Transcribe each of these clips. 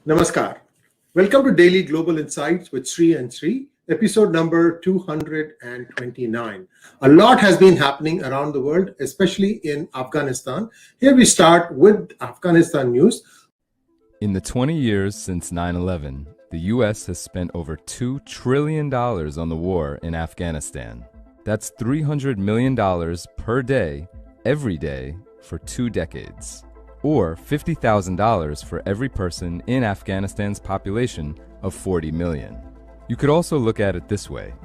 Namaskar. Welcome to Daily Global Insights with Sri and Sri, episode number 229. A lot has been happening around the world, especially in Afghanistan. Here we start with Afghanistan news. In the 20 years since 9/11, the U.S. has spent over $2 trillion on the war in Afghanistan. That's $300 million per day, every day, for 2 decades. Or $50,000 for every person in Afghanistan's population of 40 million. You could also look at it this way.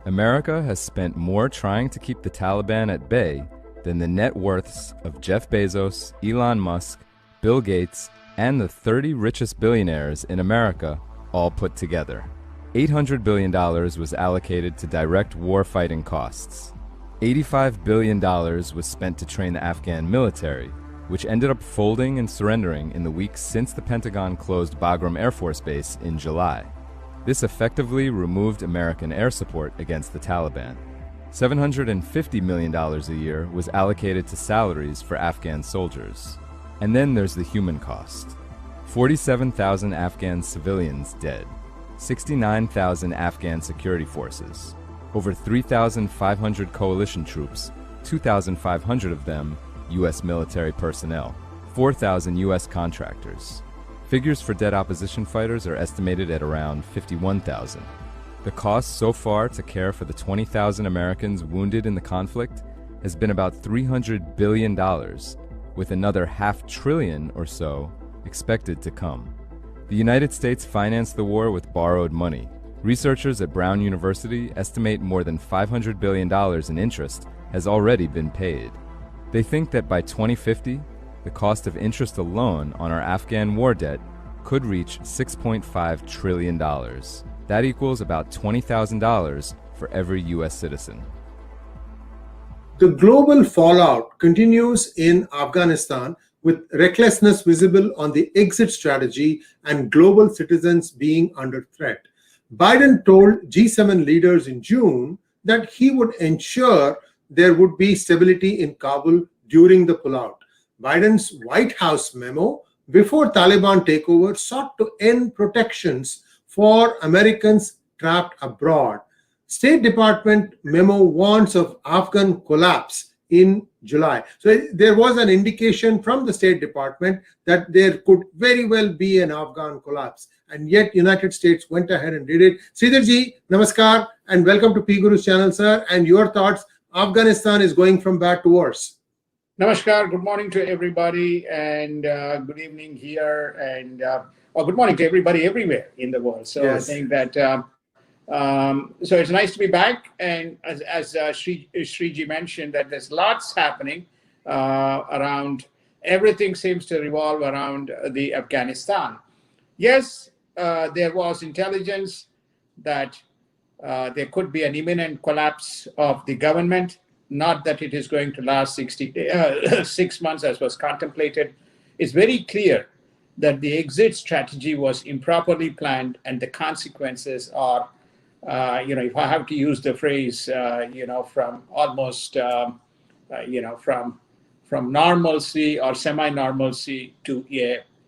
America has spent more trying to keep the Taliban at bay than the net worths of Jeff Bezos, Elon Musk, Bill Gates, and the 30 richest billionaires in America all put together. $800 billion was allocated to direct war-fighting costs. $85 billion was spent to train the Afghan military, which ended up folding and surrendering in the weeks since the Pentagon closed Bagram Air Force Base in July. This effectively removed American air support against the Taliban. $750 million a year was allocated to salaries for Afghan soldiers. And then there's the human cost. 47,000 Afghan civilians dead, 69,000 Afghan security forces, over 3,500 coalition troops, 2,500 of them U.S. military personnel, 4,000 U.S. contractors. Figures for dead opposition fighters are estimated at around 51,000. The cost so far to care for the 20,000 Americans wounded in the conflict has been about $300 billion, with another $500 billion or so expected to come. The United States financed the war with borrowed money. Researchers at Brown University estimate more than $500 billion in interest has already been paid. They think that by 2050, the cost of interest alone on our Afghan war debt could reach $6.5 trillion. That equals about $20,000 for every U.S. citizen. The global fallout continues in Afghanistan, with recklessness visible on the exit strategy and global citizens being under threat. Biden told G7 leaders in June that he would ensure there would be stability in Kabul during the pullout. Biden's White House memo before Taliban takeover sought to end protections for Americans trapped abroad. State Department memo warns of Afghan collapse in July. So there was an indication from the State Department that there could very well be an Afghan collapse. And yet United States went ahead and did it. Sridhar, namaskar and welcome to PGurus channel, sir. And your thoughts? Afghanistan is going from bad to worse. Namaskar. Good morning to everybody, and good evening here, and good morning to everybody everywhere in the world. So yes. I think that so it's nice to be back, and as Sriji mentioned, that there's lots happening around. Everything seems to revolve around the Afghanistan. Yes, there was intelligence that there could be an imminent collapse of the government, not that it is going to last 6 months as was contemplated. It's very clear that the exit strategy was improperly planned, and the consequences are, if I have to use the phrase, from almost, from normalcy or semi-normalcy to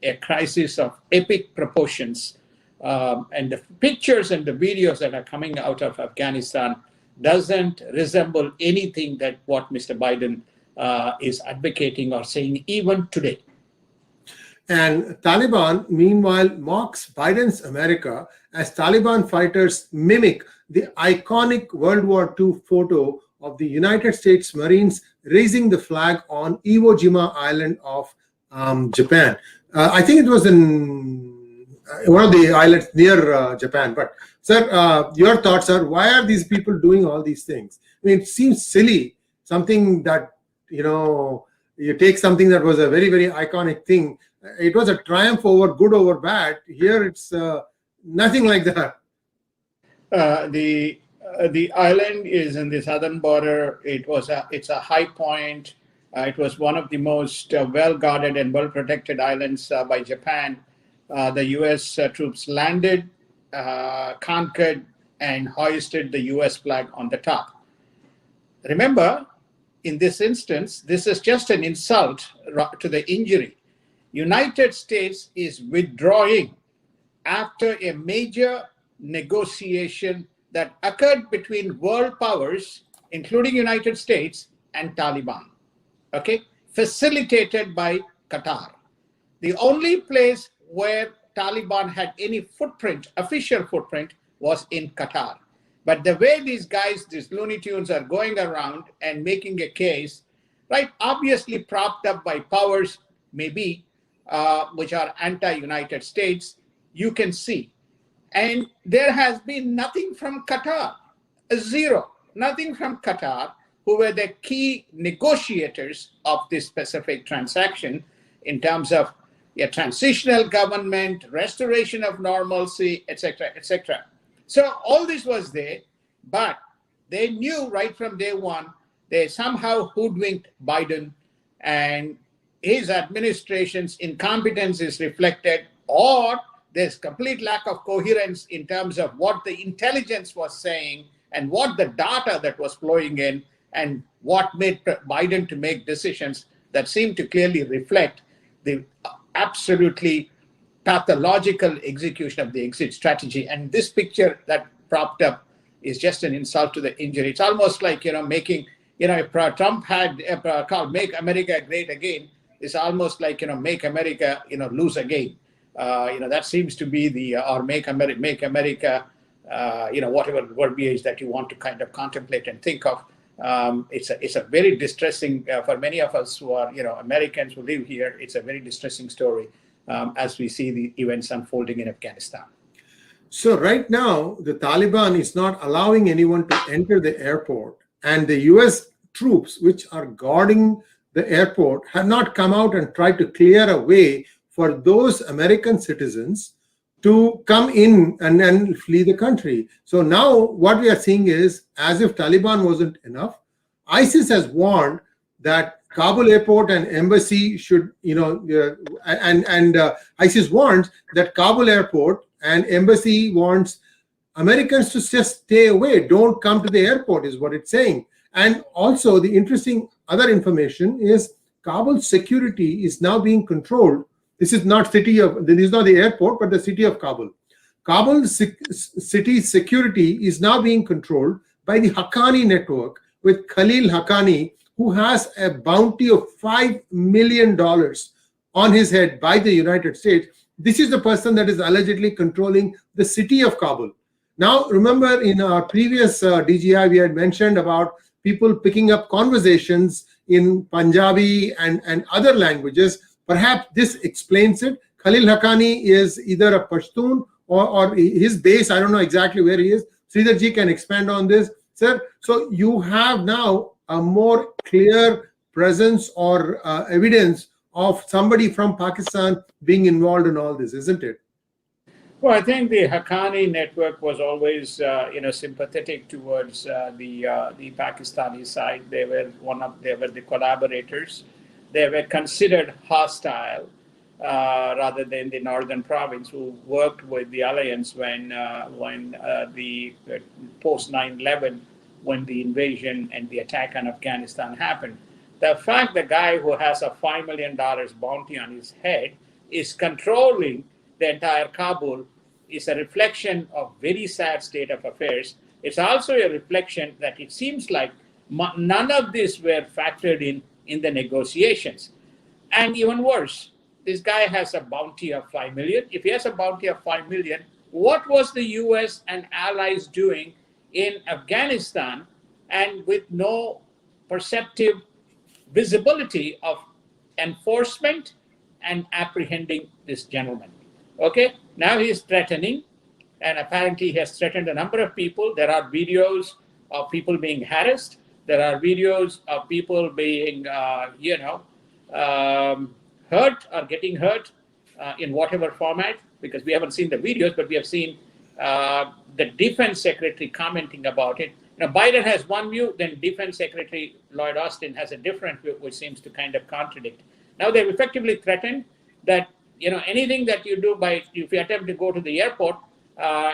a crisis of epic proportions. And the pictures and the videos that are coming out of Afghanistan doesn't resemble anything that what Mr. Biden is advocating or saying even today. And Taliban, meanwhile, mocks Biden's America as Taliban fighters mimic the iconic World War II photo of the United States Marines raising the flag on Iwo Jima Island of Japan. I think it was in one of the islands near Japan. But sir, your thoughts are, why are these people doing all these things? I mean, it seems silly, something that, you take something that was a very, very iconic thing. It was a triumph over good over bad. Here it's nothing like that. The island is in the southern border. It's a high point. It was one of the most well-guarded and well-protected islands by Japan. The U.S. Troops landed, conquered, and hoisted the U.S. flag on the top. Remember, in this instance, this is just an insult to the injury. United States is withdrawing after a major negotiation that occurred between world powers, including United States and Taliban, okay, facilitated by Qatar. The only place where Taliban had any footprint, official footprint, was in Qatar. But the way these guys, these Looney Tunes, are going around and making a case, right, obviously propped up by powers, maybe, which are anti-United States, you can see. And there has been nothing from Qatar, zero, nothing from Qatar, who were the key negotiators of this specific transaction in terms of a transitional government, restoration of normalcy, etc., etc. So all this was there, but they knew right from day one, they somehow hoodwinked Biden, and his administration's incompetence is reflected, or there's complete lack of coherence in terms of what the intelligence was saying and what the data that was flowing in, and what made Biden to make decisions that seem to clearly reflect the absolutely pathological execution of the exit strategy. And this picture that propped up is just an insult to the injury. It's almost like, making, if Trump had called "Make America Great Again," it's almost like, make America, lose again. That seems to be the, or make America, whatever verbiage that you want to kind of contemplate and think of. It's a very distressing, for many of us who are, Americans who live here, it's a very distressing story as we see the events unfolding in Afghanistan. So right now, the Taliban is not allowing anyone to enter the airport, and the US troops, which are guarding the airport, have not come out and tried to clear a way for those American citizens to come in and flee the country. So now what we are seeing is, as if Taliban wasn't enough, ISIS has warned that Kabul airport and embassy should, ISIS warns that Kabul airport and embassy wants Americans to just stay away, don't come to the airport, is what it's saying. And also the interesting other information is Kabul security is now being controlled. This is not the airport, but the city of Kabul. Kabul city security is now being controlled by the Haqqani network, with Khalil Haqqani, who has a bounty of $5 million on his head by the United States. This is the person that is allegedly controlling the city of Kabul. Now, remember in our previous DGI, we had mentioned about people picking up conversations in Punjabi and other languages. Perhaps this explains it. Khalil Haqqani is either a Pashtun or his base, I don't know exactly where he is. Sridhar ji can expand on this. Sir, so you have now a more clear presence or evidence of somebody from Pakistan being involved in all this, isn't it? Well, I think the Haqqani network was always, sympathetic towards the Pakistani side. They were the collaborators. They were considered hostile rather than the northern province, who worked with the alliance when the post 9/11, when the invasion and the attack on Afghanistan happened. The fact the guy who has a $5 million bounty on his head is controlling the entire Kabul is a reflection of very sad state of affairs. It's also a reflection that it seems like none of this were factored in the negotiations. And even worse, this guy has a bounty of 5 million. If he has a bounty of 5 million, what was the US and allies doing in Afghanistan, and with no perceptive visibility of enforcement and apprehending this gentleman? Okay, now he is threatening, and apparently he has threatened a number of people. There are videos of people being harassed. There are videos of people being, hurt or getting hurt in whatever format, because we haven't seen the videos, but we have seen the defense secretary commenting about it. Now, Biden has one view, then Defense Secretary Lloyd Austin has a different view, which seems to kind of contradict. Now, they've effectively threatened that, anything that you do if you attempt to go to the airport,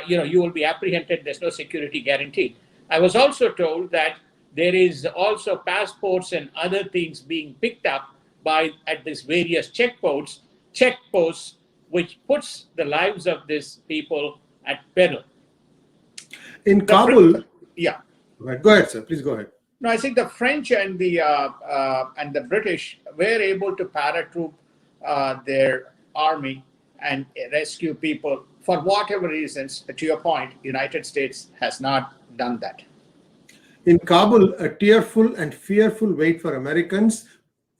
you will be apprehended. There's no security guarantee. I was also told that there is also passports and other things being picked up at these various checkposts which puts the lives of these people at peril. In Kabul, yeah. Go ahead, sir. Please go ahead. No, I think the French and the British were able to paratroop their army and rescue people for whatever reasons. To your point, United States has not done that. In Kabul, a tearful and fearful wait for Americans,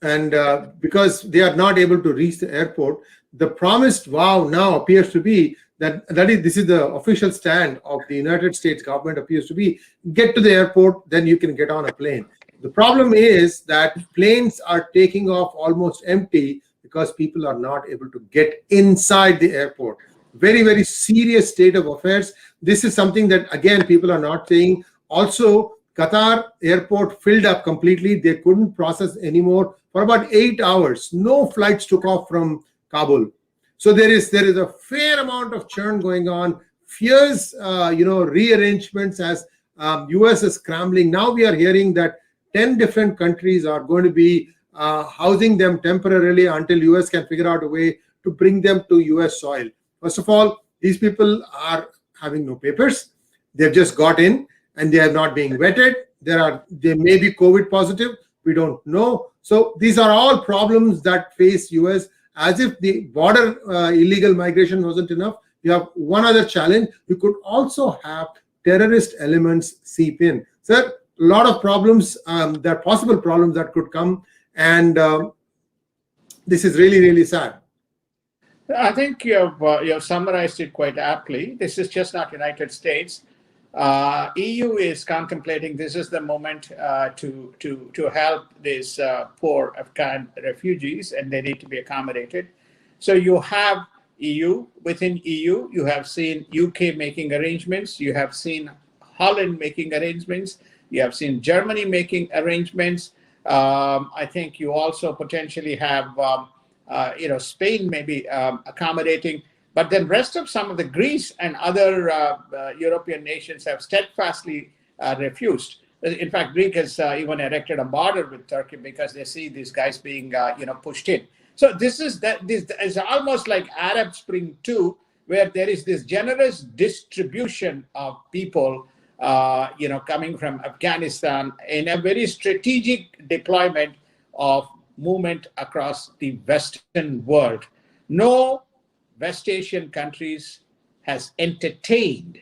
and because they are not able to reach the airport, the promised wow now appears to be this is the official stand of the United States government appears to be, get to the airport, then you can get on a plane. The problem is that planes are taking off almost empty because people are not able to get inside the airport. Very, very serious state of affairs. This is something that, again, people are not saying. Also, Qatar airport filled up completely. They couldn't process anymore for about 8 hours. No flights took off from Kabul. So there is a fair amount of churn going on. Fears, rearrangements as US is scrambling. Now we are hearing that 10 different countries are going to be housing them temporarily until US can figure out a way to bring them to US soil. First of all, these people are having no papers. They've just got in and they are not being vetted. They may be COVID positive. We don't know. So these are all problems that face US. As if the border illegal migration wasn't enough, you have one other challenge. You could also have terrorist elements seep in. So a lot of problems, there are possible problems that could come, and this is really, really sad. I think you have summarized it quite aptly. This is just not United States. EU is contemplating this is the moment to help these poor Afghan refugees, and they need to be accommodated. So you have EU. Within EU, you have seen UK making arrangements. You have seen Holland making arrangements. You have seen Germany making arrangements. I think you also potentially have Spain maybe accommodating. But then rest of some of the Greece and other European nations have steadfastly refused. In fact, Greece has even erected a border with Turkey because they see these guys being pushed in. So this is almost like Arab Spring 2, where there is this generous distribution of people coming from Afghanistan in a very strategic deployment of movement across the Western world. No West Asian countries has entertained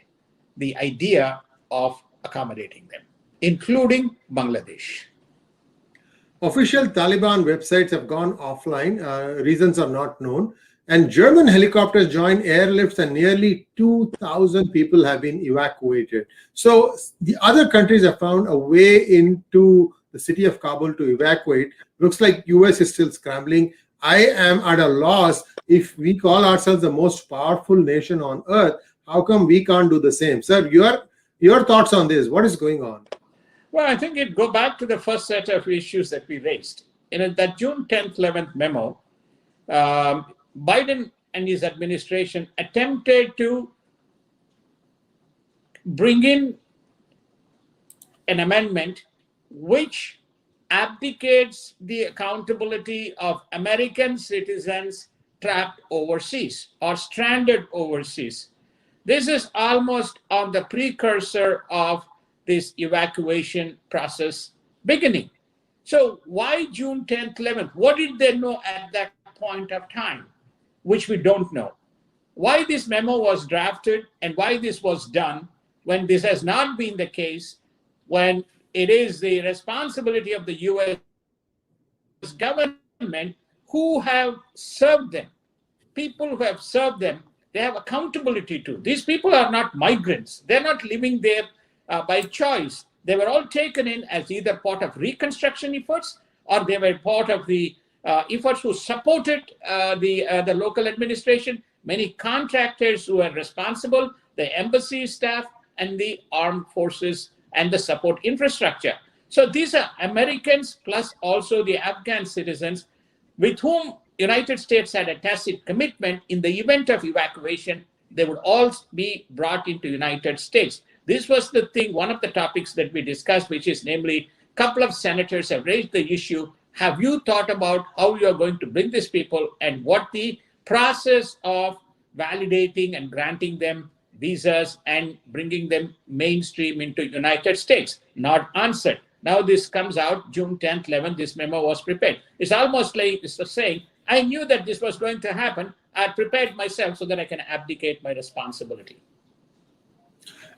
the idea of accommodating them, including Bangladesh. Official Taliban websites have gone offline. Reasons are not known. And German helicopters join airlifts and nearly 2,000 people have been evacuated. So the other countries have found a way into the city of Kabul to evacuate. Looks like US is still scrambling. I am at a loss. If we call ourselves the most powerful nation on earth, how come we can't do the same? Sir, your thoughts on this? What is going on? Well, I think it go back to the first set of issues that we raised. In that June 10th, 11th memo, Biden and his administration attempted to bring in an amendment which abdicates the accountability of American citizens trapped overseas or stranded overseas. This is almost on the precursor of this evacuation process beginning. So why June 10th, 11th? What did they know at that point of time, which we don't know? Why this memo was drafted and why this was done when this has not been the case, when it is the responsibility of the US government who have served them, people who have served them, they have accountability to. These people are not migrants. They're not living there by choice. They were all taken in as either part of reconstruction efforts or they were part of the efforts who supported the local administration, many contractors who were responsible, the embassy staff, and the armed forces and the support infrastructure. So these are Americans plus also the Afghan citizens with whom United States had a tacit commitment in the event of evacuation, they would all be brought into United States. This was the thing, one of the topics that we discussed, which is namely, a couple of senators have raised the issue. Have you thought about how you are going to bring these people and what the process of validating and granting them visas and bringing them mainstream into United States. Not answered. Now this comes out June 10th, 11th, this memo was prepared. It's almost like it's saying, I knew that this was going to happen. I prepared myself so that I can abdicate my responsibility.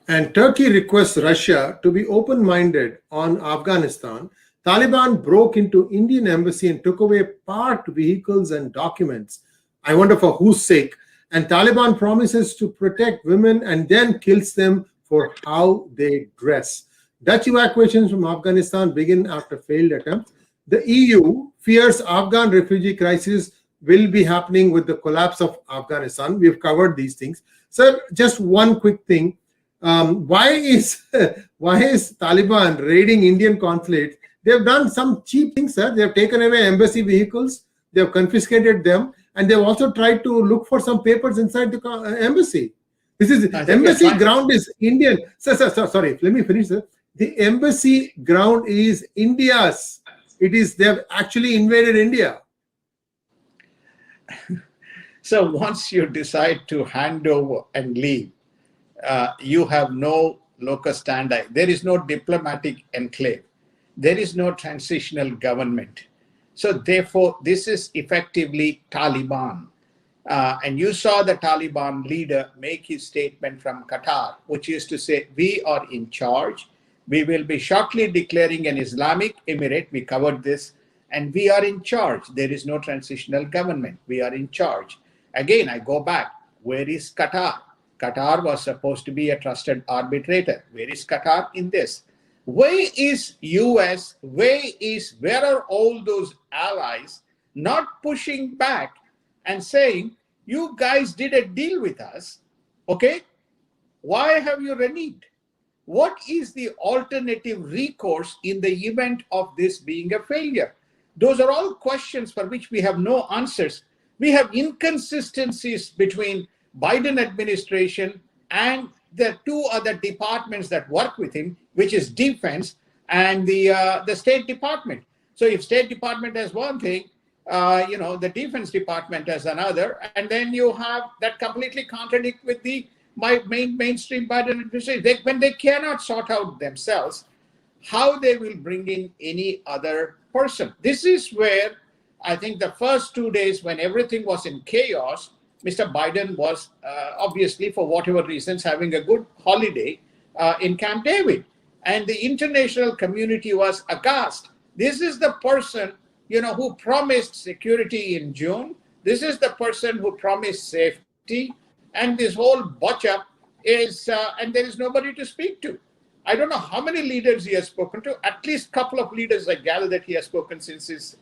And Turkey requests Russia to be open-minded on Afghanistan. Taliban broke into Indian embassy and took away parked vehicles and documents. I wonder for whose sake. And Taliban promises to protect women and then kills them for how they dress. Dutch evacuations from Afghanistan begin after failed attempts. The EU fears Afghan refugee crisis will be happening with the collapse of Afghanistan. We've covered these things. Sir, just one quick thing. Why is Taliban raiding Indian consulates? They've done some cheap things, sir. They've taken away embassy vehicles. They've confiscated them. And they've also tried to look for some papers inside the embassy. This is embassy ground is Indian. Sir, sorry. Let me finish, sir. The embassy ground is India's. They've actually invaded India. So once you decide to hand over and leave, you have no locus standi. There is no diplomatic enclave. There is no transitional government. So therefore, this is effectively Taliban. And you saw the Taliban leader make his statement from Qatar, which is to say, we are in charge. We will be shortly declaring an Islamic Emirate. We covered this. And we are in charge. There is no transitional government. We are in charge. Again, I go back. Where is Qatar? Qatar was supposed to be a trusted arbitrator. Where is Qatar in this? Where is US? Where are all those allies not pushing back and saying, you guys did a deal with us, okay? Why have you reneged? What is the alternative recourse in the event of this being a failure? Those are all questions for which we have no answers. We have inconsistencies between Biden administration and the two other departments that work with him, which is defense and the State Department. So if State Department has one thing, the Defense Department has another, and then you have that completely contradict with the mainstream Biden administration. When they cannot sort out themselves, how they will bring in any other person. This is where I think the first 2 days when everything was in chaos, Mr. Biden was obviously, for whatever reasons, having a good holiday in Camp David. And the international community was aghast. This is the person, who promised security in June. This is the person who promised safety. And this whole botch-up is, and there is nobody to speak to. I don't know how many leaders he has spoken to. At least a couple of leaders I gather that he has spoken since his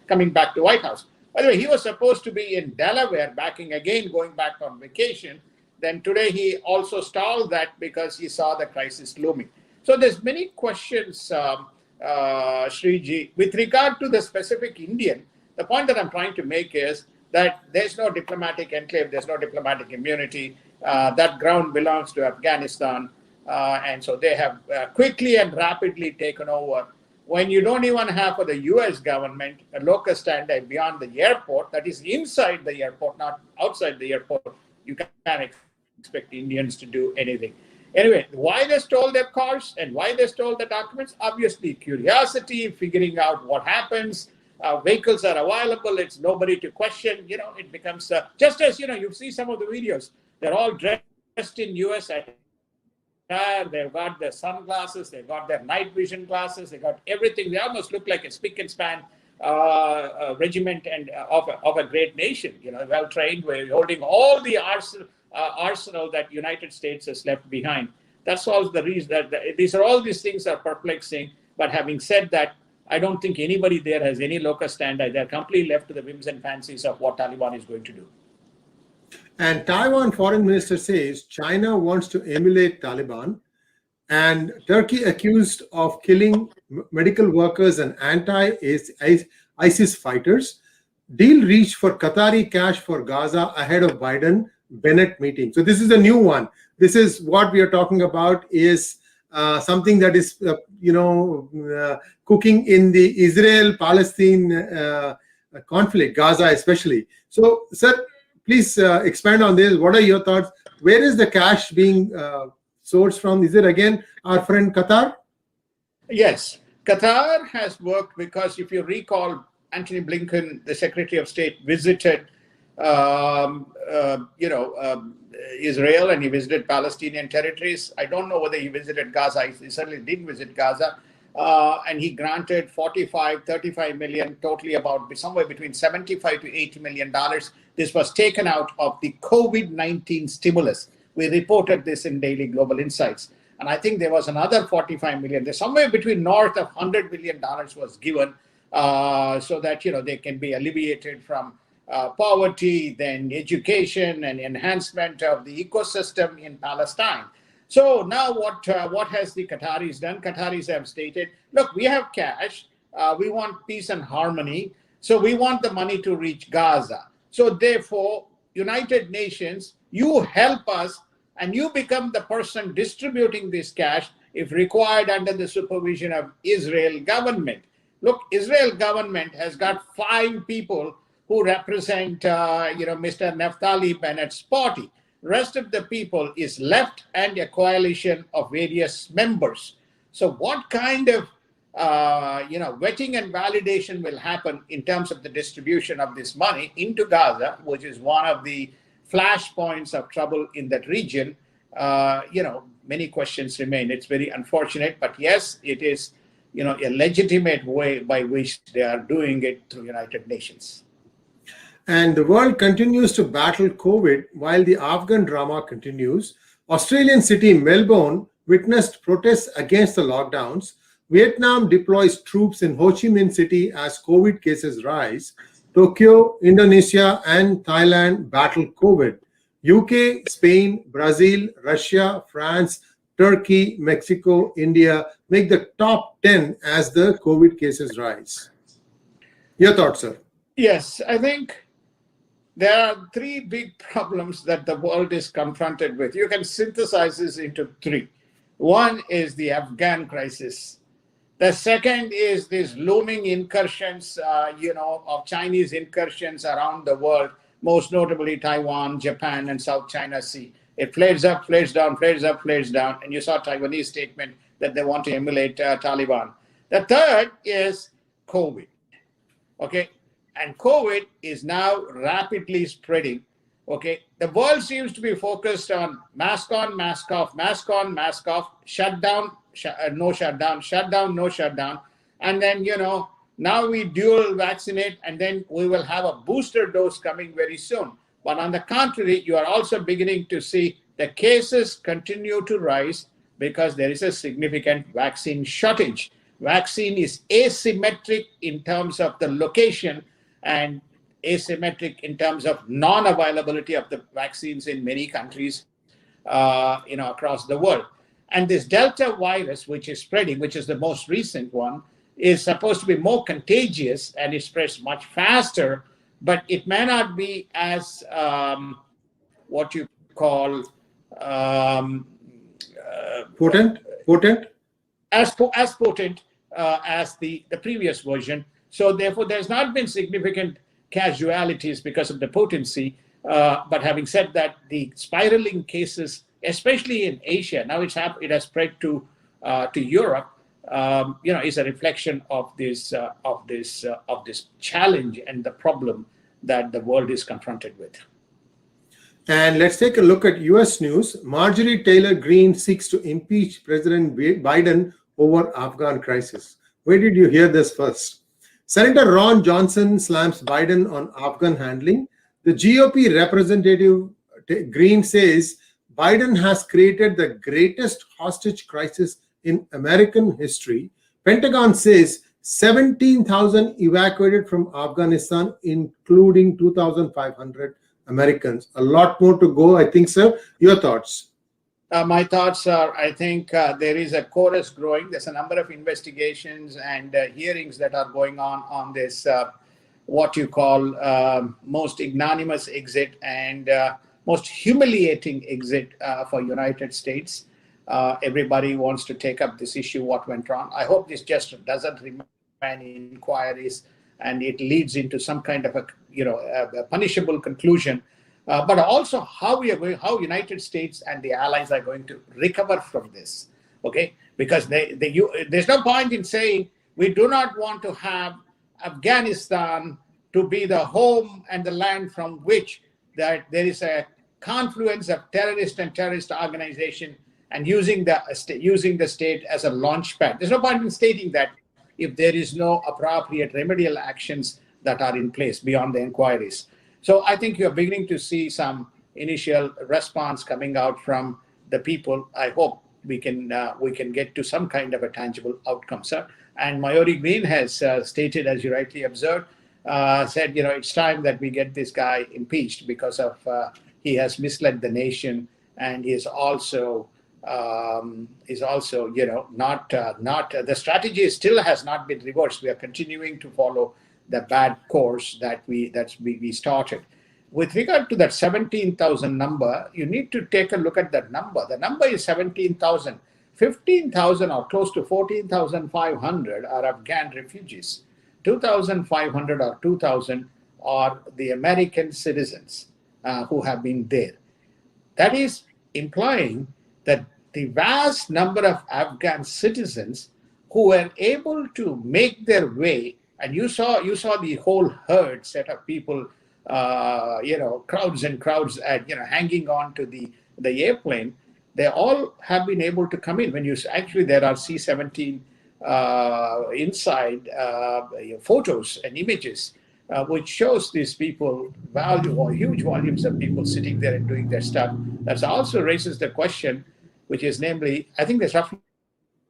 coming back to White House. By the way, he was supposed to be in Delaware, going back on vacation. Then today he also stalled that because he saw the crisis looming. So there's many questions, Sriji. With regard to the specific Indian, the point that I'm trying to make is that there's no diplomatic enclave, there's no diplomatic immunity. That ground belongs to Afghanistan. And so they have quickly and rapidly taken over. When you don't even have for the US government a locus standi beyond the airport, that is inside the airport, not outside the airport, you can't expect Indians to do anything. Anyway, why they stole their cars and why they stole the documents? Obviously, curiosity, figuring out what happens. Vehicles are available. It's nobody to question. It becomes just as, you see some of the videos. They're all dressed in US they've got their sunglasses, they've got their night vision glasses, they got everything. They almost look like a spick and span regiment and of a great nation, well trained. We're holding all the arsenal that United States has left behind. That's all the reason that all these things are perplexing. But having said that, I don't think anybody there has any locus standi. They're completely left to the whims and fancies of what Taliban is going to do. And Taiwan foreign minister says China wants to emulate Taliban, and Turkey accused of killing medical workers and anti-ISIS fighters. Deal reached for Qatari cash for Gaza ahead of Biden-Bennett meeting. So this is a new one. This is what we are talking about is something that is, cooking in the Israel-Palestine conflict, Gaza especially. So, sir, please expand on this. What are your thoughts? Where is the cash being sourced from? Is it again our friend Qatar? Yes, Qatar has worked because if you recall, Antony Blinken, the Secretary of State, visited, um, uh, you know, um, Israel, and he visited Palestinian territories. I don't know whether he visited Gaza. He certainly didn't visit Gaza. And he granted 35 million, totally about somewhere between 75 to 80 million dollars. This was taken out of the COVID-19 stimulus. We reported this in Daily Global Insights. And I think there was another 45 million. There's somewhere between north of $100 million was given so that, they can be alleviated from poverty, then education and enhancement of the ecosystem in Palestine. So now what has the Qataris done? Qataris have stated, look, we have cash. We want peace and harmony. So we want the money to reach Gaza. So therefore, United Nations, you help us and you become the person distributing this cash if required under the supervision of Israel government. Look, Israel government has got 5 people who represent, Mr. Naftali Bennett's party. Rest of the people is left and a coalition of various members. So what kind of, vetting and validation will happen in terms of the distribution of this money into Gaza, which is one of the flashpoints of trouble in that region? Many questions remain. It's very unfortunate, but yes, it is, a legitimate way by which they are doing it through United Nations. And the world continues to battle COVID while the Afghan drama continues. Australian city Melbourne witnessed protests against the lockdowns. Vietnam deploys troops in Ho Chi Minh City as COVID cases rise. Tokyo, Indonesia, and Thailand battle COVID. UK, Spain, Brazil, Russia, France, Turkey, Mexico, India make the top 10 as the COVID cases rise. Your thoughts, sir? Yes, I think there are 3 big problems that the world is confronted with. You can synthesize this into 3. One is the Afghan crisis. The second is these looming incursions, of Chinese incursions around the world, most notably Taiwan, Japan, and South China Sea. It flares up, flares down, flares up, flares down. And you saw Taiwanese statement that they want to emulate Taliban. The third is COVID. Okay. And COVID is now rapidly spreading. Okay. The world seems to be focused on mask on, mask off, mask on, mask off, shutdown, no shutdown, shutdown, no shutdown. And then, now we dual vaccinate and then we will have a booster dose coming very soon. But on the contrary, you are also beginning to see the cases continue to rise because there is a significant vaccine shortage. Vaccine is asymmetric in terms of the location and asymmetric in terms of non-availability of the vaccines in many countries, across the world. And this Delta virus, which is spreading, which is the most recent one, is supposed to be more contagious and it spreads much faster, but it may not be as what you call potent, as potent as the previous version. So therefore, there's not been significant casualties because of the potency. But having said that, the spiraling cases, especially in Asia, now it has spread to Europe. Is a reflection of this challenge and the problem that the world is confronted with. And let's take a look at US news. Marjorie Taylor Greene seeks to impeach President Biden over Afghan crisis. Where did you hear this first? Senator Ron Johnson slams Biden on Afghan handling. The GOP representative Greene says Biden has created the greatest hostage crisis in American history. Pentagon says 17,000 evacuated from Afghanistan, including 2,500 Americans. A lot more to go, I think, sir. Your thoughts? My thoughts are, I think there is a chorus growing. There's a number of investigations and hearings that are going on this, what you call most ignominious exit and most humiliating exit for United States. Everybody wants to take up this issue, what went wrong. I hope this just doesn't remain inquiries and it leads into some kind of a punishable conclusion. But also how United States and the allies are going to recover from this. Okay, because there's no point in saying we do not want to have Afghanistan to be the home and the land from which that there is a confluence of terrorist and terrorist organization, and using the state as a launch pad. There's no point in stating that if there is no appropriate remedial actions that are in place beyond the inquiries. So I think you're beginning to see some initial response coming out from the people. I hope we can get to some kind of a tangible outcome, sir. And Mayuri Green has stated, as you rightly observed, said, it's time that we get this guy impeached because of he has misled the nation, and is also not the strategy still has not been reversed. We are continuing to follow the bad course that we started. With regard to that 17,000 number, you need to take a look at that number. The number is 17,000. 15,000 or close to 14,500 are Afghan refugees. 2,500 or 2,000 are the American citizens who have been there. That is implying that the vast number of Afghan citizens who were able to make their way, and you saw the whole herd set of people, crowds and crowds hanging on to the airplane. They all have been able to come in. When you actually, there are C-17 inside photos and images, which shows these people huge volumes of people sitting there and doing their stuff. That also raises the question, which is namely, I think there's roughly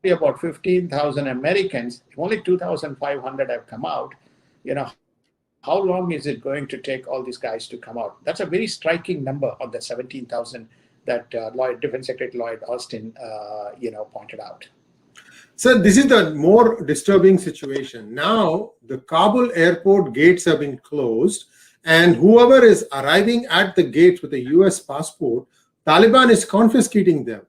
about 15,000 Americans. If only 2,500 have come out, how long is it going to take all these guys to come out? That's a very striking number on the 17,000 that Defense Secretary Lloyd Austin, pointed out. So this is the more disturbing situation. Now the Kabul airport gates have been closed, and whoever is arriving at the gates with a US passport, Taliban is confiscating them.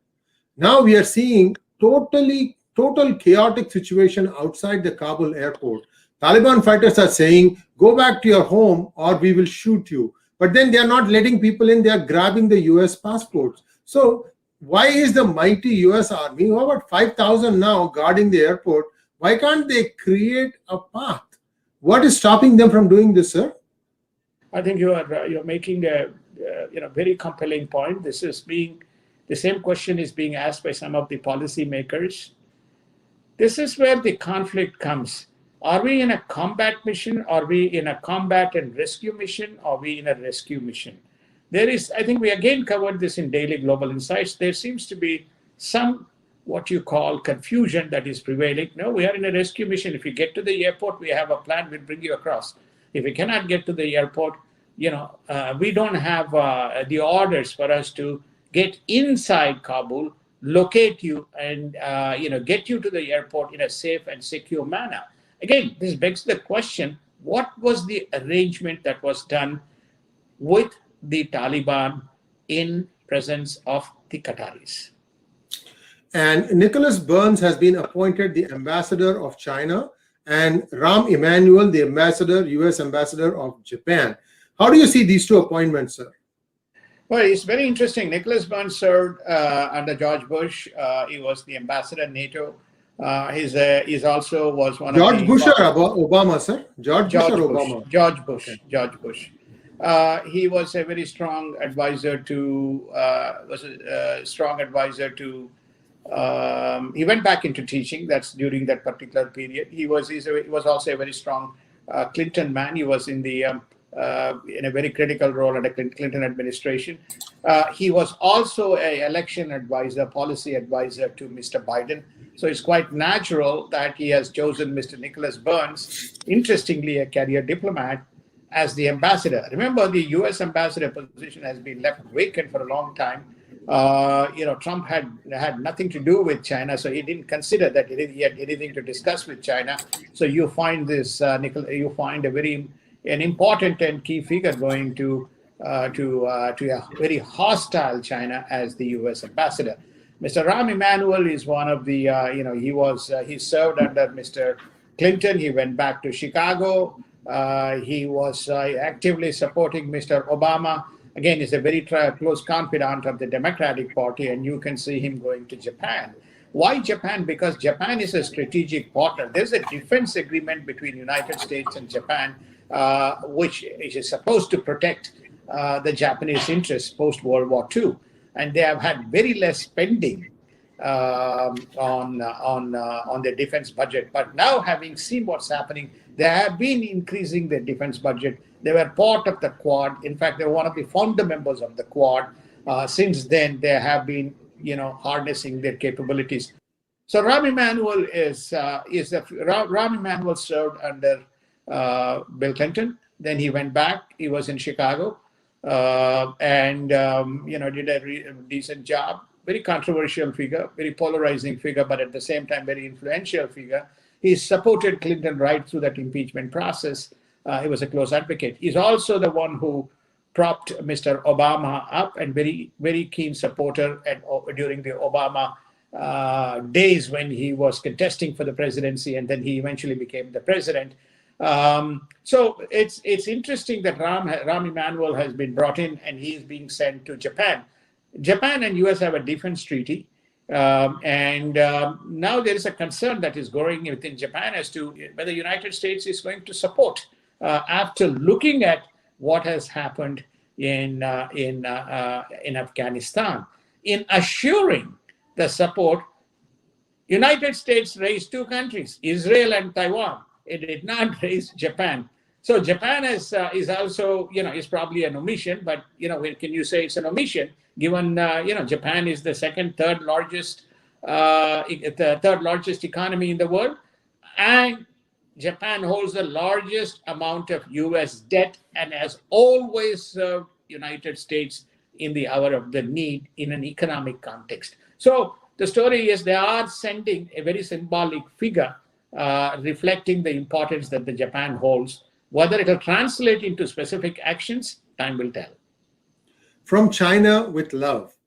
Now we are seeing total chaotic situation outside the Kabul airport. Taliban fighters are saying, go back to your home or we will shoot you. But then they are not letting people in, they are grabbing the US passports. So why is the mighty US Army, who about 5,000 now guarding the airport, why can't they create a path? What is stopping them from doing this, sir? I think you're making a very compelling point. The same question is being asked by some of the policymakers. This is where the conflict comes. Are we in a combat mission? Are we in a combat and rescue mission? Are we in a rescue mission? I think we again covered this in Daily Global Insights. There seems to be some, what you call, confusion that is prevailing. No, we are in a rescue mission. If you get to the airport, we have a plan, we'll bring you across. If we cannot get to the airport, we don't have the orders for us to get inside Kabul, locate you, and get you to the airport in a safe and secure manner. Again, this begs the question, what was the arrangement that was done with the Taliban in presence of the Qataris? And Nicholas Burns has been appointed the ambassador of China, and Rahm Emanuel, the US ambassador of Japan. How do you see these two appointments, sir? Well, it's very interesting. Nicholas Burns served under George Bush. He was the ambassador at NATO. He's also was one George of Bush or Obama, sir? George Bush or Obama? George Bush. Okay. George Bush. He was a very strong advisor to. He went back into teaching. That's during that particular period. He was also a very strong Clinton man. He was in a very critical role at the Clinton administration. He was also an election advisor, policy advisor to Mr. Biden. So it's quite natural that he has chosen Mr. Nicholas Burns, interestingly a career diplomat, as the ambassador. Remember, the US ambassador position has been left vacant for a long time. Trump had nothing to do with China, so he didn't consider that he had anything to discuss with China. So you find an important and key figure going to a very hostile China as the U.S. ambassador. Mr. Rahm Emanuel is one of the, he served under Mr. Clinton. He went back to Chicago. He was actively supporting Mr. Obama. Again, he's a very close confidant of the Democratic Party, and you can see him going to Japan. Why Japan? Because Japan is a strategic partner. There's a defense agreement between United States and Japan, which is supposed to protect the Japanese interests post-World War II. And they have had very less spending on their defense budget. But now, having seen what's happening, they have been increasing their defense budget. They were part of the Quad. In fact, they were one of the founder members of the Quad. Since then, they have been, harnessing their capabilities. So Rahm Emanuel Rahm Emanuel served under Bill Clinton. Then he went back. He was in Chicago, and did a decent job. Very controversial figure, very polarizing figure, but at the same time, very influential figure. He supported Clinton right through that impeachment process. He was a close advocate. He's also the one who propped Mr. Obama up, and very, very keen supporter during the Obama days when he was contesting for the presidency, and then he eventually became the president. So it's interesting that Rahm Emanuel has been brought in, and he is being sent to Japan. Japan and US have a defense treaty. And now there is a concern that is growing within Japan as to whether the United States is going to support, after looking at what has happened in Afghanistan, in assuring the support. United States raised two countries, Israel and Taiwan. It did not raise Japan. So Japan is also, is probably an omission, but, can you say it's an omission given, Japan is the third largest economy in the world, and Japan holds the largest amount of US debt and has always served United States in the hour of the need in an economic context. So the story is they are sending a very symbolic figure, reflecting the importance that the Japan holds. Whether it will translate into specific actions, time will tell. From China with love.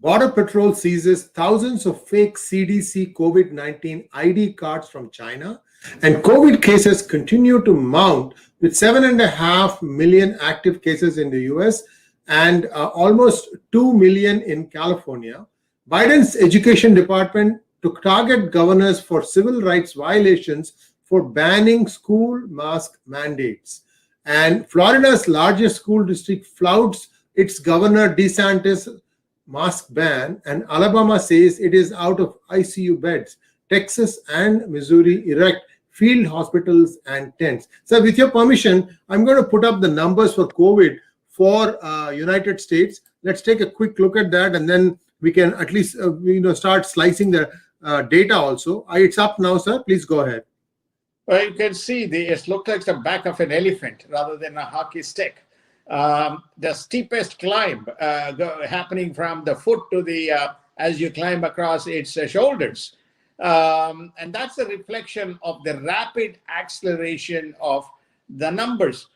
Border Patrol seizes thousands of fake CDC COVID-19 ID cards from China, and COVID cases continue to mount with 7.5 million active cases in the US and almost 2 million in California. Biden's education department took target governors for civil rights violations for banning school mask mandates. And Florida's largest school district flouts its Governor DeSantis' mask ban, and Alabama says it is out of ICU beds. Texas and Missouri erect field hospitals and tents. So with your permission, I'm going to put up the numbers for COVID for United States. Let's take a quick look at that, and then we can at least start slicing the data also. It's up now, sir. Please go ahead. Well, you can see it looks like the back of an elephant rather than a hockey stick. The steepest climb happening from the foot to the as you climb across its shoulders, and that's a reflection of the rapid acceleration of the numbers.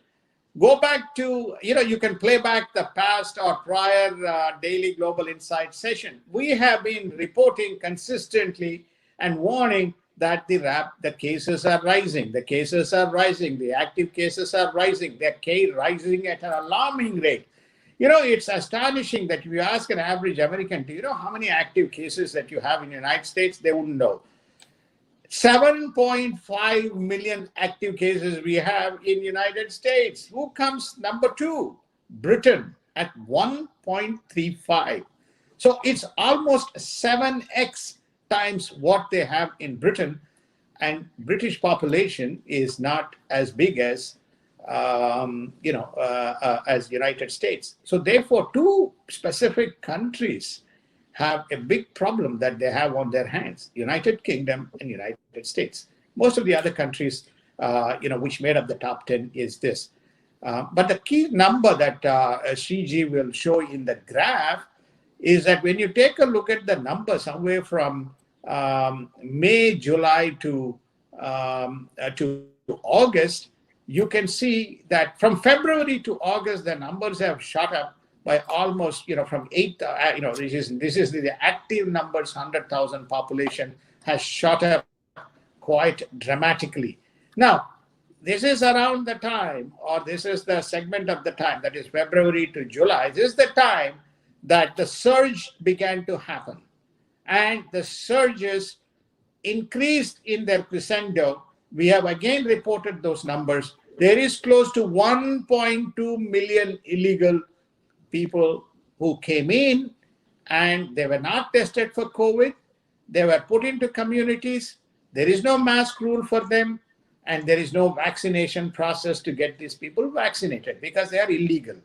Go back to, you can play back the past or prior daily Global Insight session. We have been reporting consistently and warning that the cases are rising. The cases are rising. The active cases are rising. They're rising at an alarming rate. It's astonishing that if you ask an average American, do you know how many active cases that you have in the United States? They wouldn't know. 7.5 million active cases we have in the United States. Who comes number two? Britain at 1.35. So it's almost 7x times what they have in Britain, and British population is not as big as as United States. So therefore, two specific countries have a big problem that they have on their hands: United Kingdom and United States. Most of the other countries, which made up the top 10, is this. But the key number that Sridhar will show in the graph is that when you take a look at the number somewhere from May, July to August, you can see that from February to August, the numbers have shot up by almost, from 8, this is the active numbers, 100,000 population has shot up quite dramatically. Now, this is around the time, or this is the segment of the time, that is February to July. This is the time that the surge began to happen. And the surges increased in their crescendo. We have again reported those numbers. There is close to 1.2 million illegal people who came in, and they were not tested for COVID. They were put into communities. There is no mask rule for them, and there is no vaccination process to get these people vaccinated because they are illegal.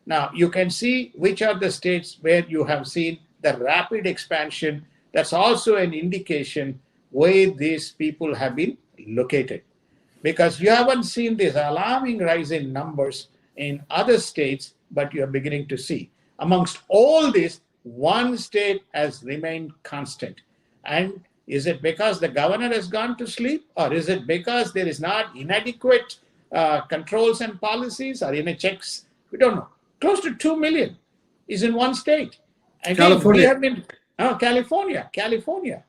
Now, you can see which are the states where you have seen the rapid expansion. That's also an indication where these people have been located, because you haven't seen this alarming rise in numbers in other states, but you're beginning to see. Amongst all this, one state has remained constant. And is it because the governor has gone to sleep, or is it because there is not inadequate controls and policies, or in a checks? We don't know. Close to 2 million is in one state. Again, California. we have been, California.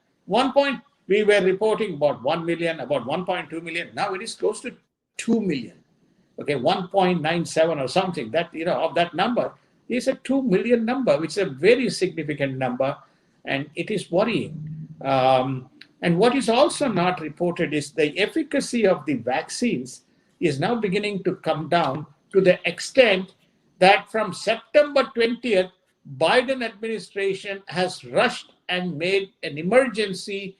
We were reporting about 1 million, about 1.2 million. Now it is close to 2 million. Okay, 1.97 or something. That, of that number is a 2 million number, which is a very significant number, and it is worrying. And what is also not reported is the efficacy of the vaccines is now beginning to come down to the extent that from September 20th, Biden administration has rushed and made an emergency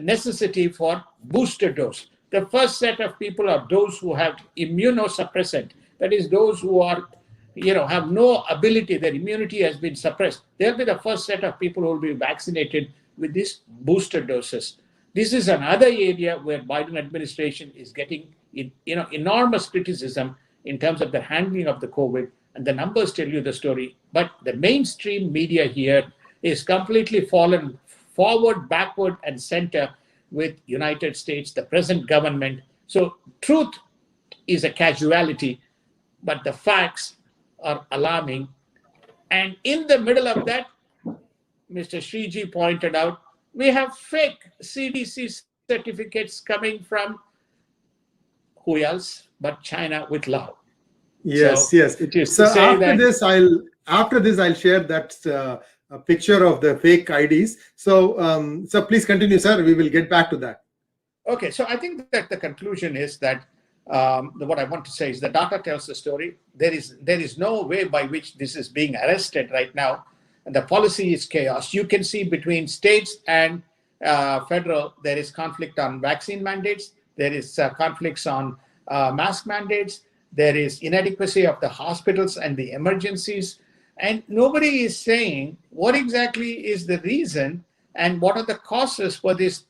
necessity for booster dose. The first set of people are those who have immunosuppressant, that is those who are, have no ability, their immunity has been suppressed. They'll be the first set of people who will be vaccinated with these booster doses. This is another area where Biden administration is getting enormous criticism in terms of the handling of the COVID, and the numbers tell you the story. But the mainstream media here is completely fallen forward, backward, and center with United States, the present government. So truth is a casualty, but the facts are alarming. And in the middle of that, Mr. Sridhar pointed out, we have fake CDC certificates coming from who else but China with love. Yes, so, yes. So after this, I'll share that a picture of the fake IDs. So, so please continue, sir. We will get back to that. Okay, so I think that the conclusion is that what I want to say is the data tells the story. There is no way by which this is being arrested right now. And the policy is chaos. You can see between states and federal, there is conflict on vaccine mandates. There is conflicts on mask mandates. There is inadequacy of the hospitals and the emergencies. And nobody is saying what exactly is the reason and what are the causes for this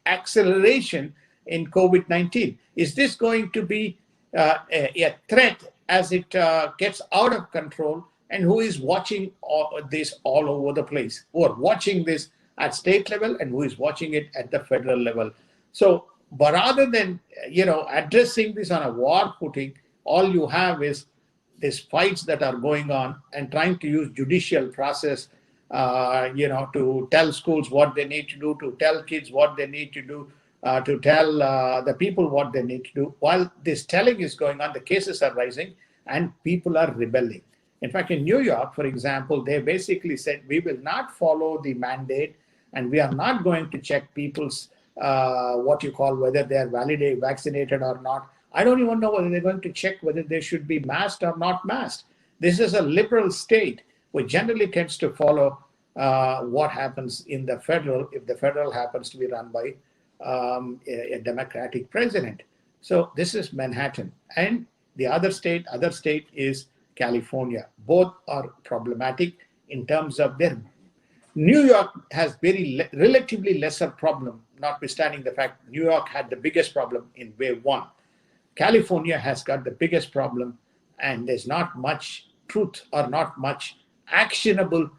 acceleration in COVID-19. Is this going to be a threat as it gets out of control? And who is watching this all over the place? Who are watching this at state level and who is watching it at the federal level? So, but rather than addressing this on a war footing, all you have is these fights that are going on and trying to use judicial process, to tell schools what they need to do, to tell kids what they need to do, to tell the people what they need to do. While this telling is going on, the cases are rising and people are rebelling. In fact, in New York, for example, they basically said, we will not follow the mandate and we are not going to check people's, whether they are validly vaccinated or not. I don't even know whether they're going to check whether they should be masked or not masked. This is a liberal state which generally tends to follow what happens in the federal, if the federal happens to be run by a Democratic president. So this is Manhattan. And the other state is California. Both are problematic in terms of their. New York has relatively lesser problem, notwithstanding the fact New York had the biggest problem in wave one. California has got the biggest problem, and there's not much truth or not much actionable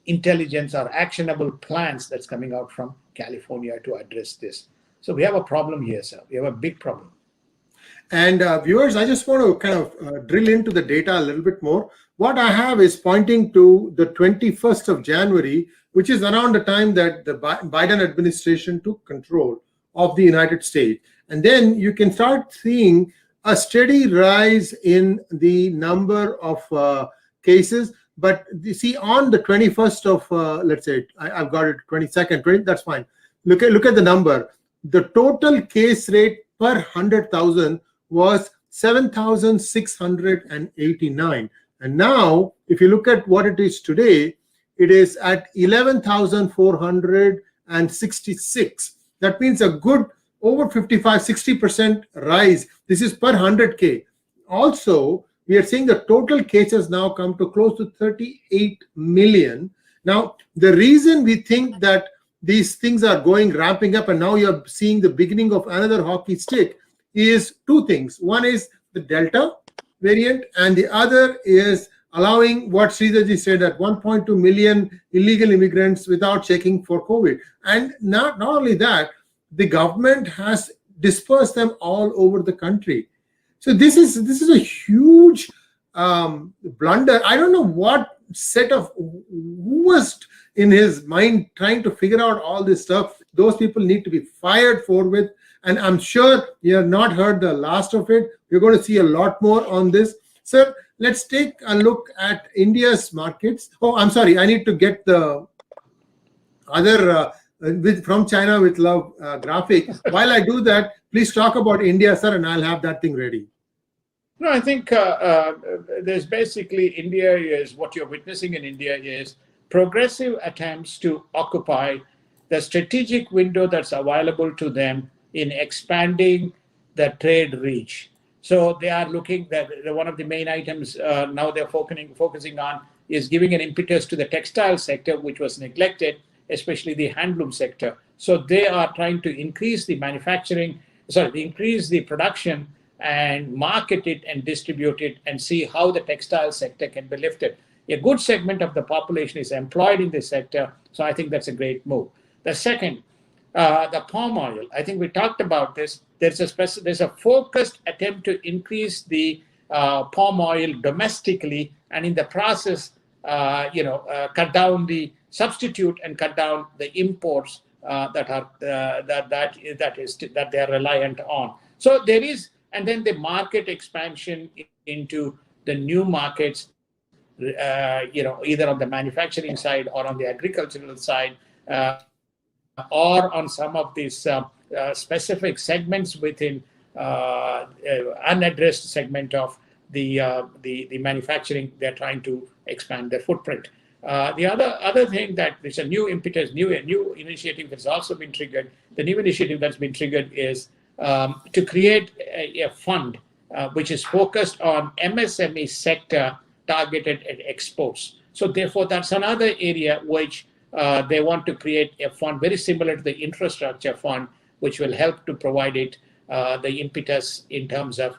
intelligence or actionable plans that's coming out from California to address this. So we have a problem here, sir. We have a big problem. And viewers, I just want to kind of drill into the data a little bit more. What I have is pointing to the 21st of January, which is around the time that the Biden administration took control of the United States. And then you can start seeing a steady rise in the number of cases. But you see, on the 21st of, let's say, I've got it 22nd, 20, that's fine. Look at the number. The total case rate per 100,000 was 7,689. And now, if you look at what it is today, it is at 11,466. That means a good over 55-60% rise. This is per 100K. Also, we are seeing the total cases now come to close to 38 million. Now, the reason we think that these things are ramping up, and now you're seeing the beginning of another hockey stick, is two things. One is the Delta variant, and the other is allowing what Sridharji said, at 1.2 million illegal immigrants without checking for COVID. And not only that, the government has dispersed them all over the country. So this is a huge blunder. I don't know what set of, who was in his mind trying to figure out all this stuff. Those people need to be fired forthwith. And I'm sure you have not heard the last of it. You're going to see a lot more on this. Sir, let's take a look at India's markets. Oh, I'm sorry. I need to get the other from China with love graphic. While I do that, please talk about India, sir, and I'll have that thing ready. No, I think there's basically India is what you're witnessing in India is progressive attempts to occupy the strategic window that's available to them in expanding the trade reach. So they are looking that one of the main items now they're focusing on is giving an impetus to the textile sector, which was neglected, especially the handloom sector. So they are trying to increase the increase the production and market it and distribute it and see how the textile sector can be lifted. A good segment of the population is employed in this sector, so I think that's a great move. The second, the palm oil. I think we talked about this. There's a focused attempt to increase the palm oil domestically, and in the process, cut down the substitute and cut down the imports that they are reliant on. So there is, and then the market expansion into the new markets, either on the manufacturing side or on the agricultural side, or on some of these specific segments within unaddressed segment of the manufacturing. They're trying to expand their footprint. The other thing that is a new impetus, new initiative that's also been triggered. The new initiative that's been triggered is to create a fund which is focused on MSME sector targeted at exports. So therefore, that's another area which they want to create a fund very similar to the infrastructure fund, which will help to provide it the impetus in terms of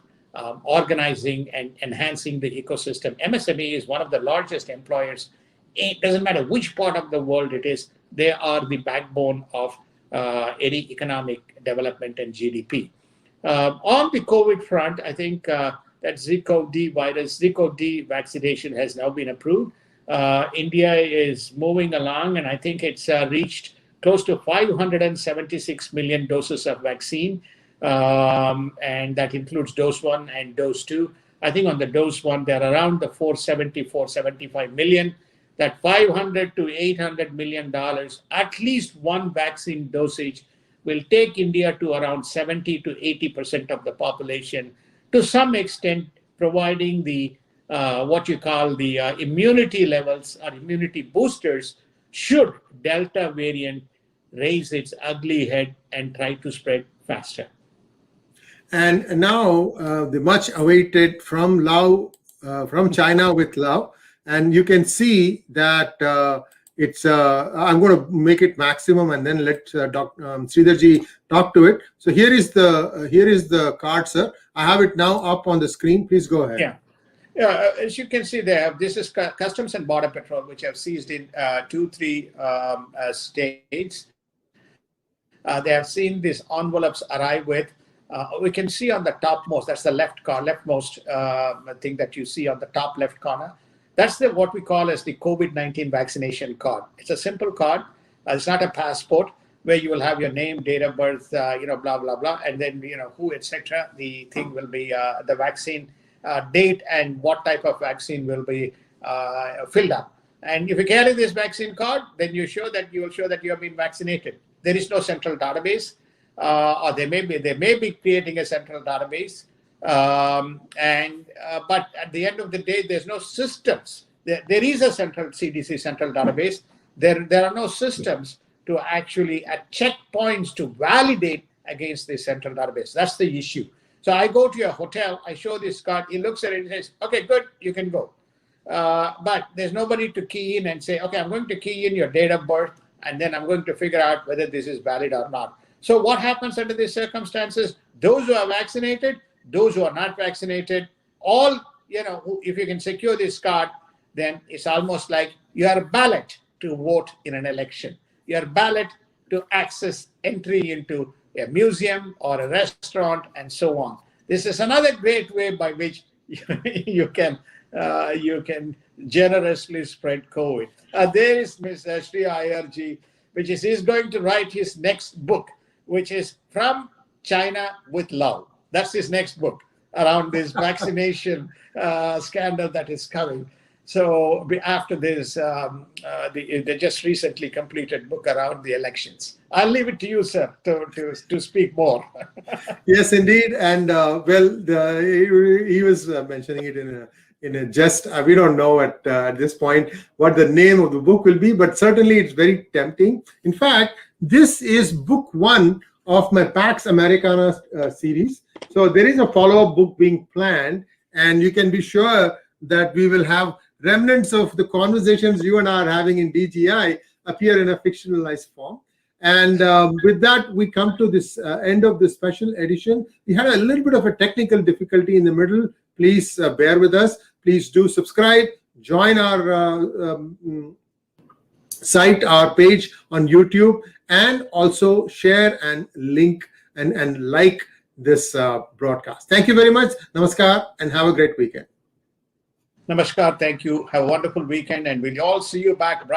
organizing and enhancing the ecosystem. MSME is one of the largest employers. It doesn't matter which part of the world it is, they are the backbone of any economic development and GDP. On the COVID front, I think that Zika D vaccination has now been approved. India is moving along, and I think it's reached close to 576 million doses of vaccine, and that includes dose 1 and dose 2. I think on the dose 1, they're around the 475 million. That $500 to $800 million, at least one vaccine dosage, will take India to around 70 to 80% of the population, to some extent providing the what you call the immunity levels or immunity boosters should Delta variant raise its ugly head and try to spread faster. And now the much awaited from China with love. And you can see that it's, I'm going to make it maximum and then let Sridharji talk to it. So here is the card, sir. I have it now up on the screen. Please go ahead. Yeah, as you can see there, this is Customs and Border Patrol, which have seized in 2-3 states. They have seen these envelopes arrive with. We can see on the topmost, that's the leftmost thing that you see on the top left corner. That's what we call as the COVID-19 vaccination card. It's a simple card. It's not a passport, where you will have your name, date of birth, blah, blah, blah, and then, who, etc. The thing will be the vaccine date and what type of vaccine will be filled up. And if you carry this vaccine card, then you will show that you have been vaccinated. There is no central database, or they may be creating a central database. But at the end of the day, there's no systems. There is a central CDC central database. There are no systems to actually at checkpoints to validate against the central database. That's the issue. So I go to your hotel, I show this card, he looks at it and says, okay, good, you can go. But there's nobody to key in and say, okay, I'm going to key in your date of birth, and then I'm going to figure out whether this is valid or not. So what happens under these circumstances? Those who are vaccinated, those who are not vaccinated, all, if you can secure this card, then it's almost like you are a ballot to vote in an election. Your ballot to access entry into a museum or a restaurant and so on. This is another great way by which you can generously spread COVID. There is Mr. Sri IRG, which is he's going to write his next book, which is From China with Love. That's his next book around this vaccination scandal that is coming. So after this, they just recently completed book around the elections. I'll leave it to you, sir, to speak more. Yes, indeed. And he was mentioning it in a jest. We don't know at this point what the name of the book will be, but certainly it's very tempting. In fact, this is book 1 of my Pax Americana series. So there is a follow-up book being planned, and you can be sure that we will have remnants of the conversations you and I are having in DGI appear in a fictionalized form. And with that, we come to this end of the special edition. We had a little bit of a technical difficulty in the middle. Please bear with us. Please do subscribe, join our site, our page on YouTube, and also share and link and like this broadcast. Thank you very much. Namaskar, and have a great weekend. Namaskar. Thank you. Have a wonderful weekend, and we'll all see you back.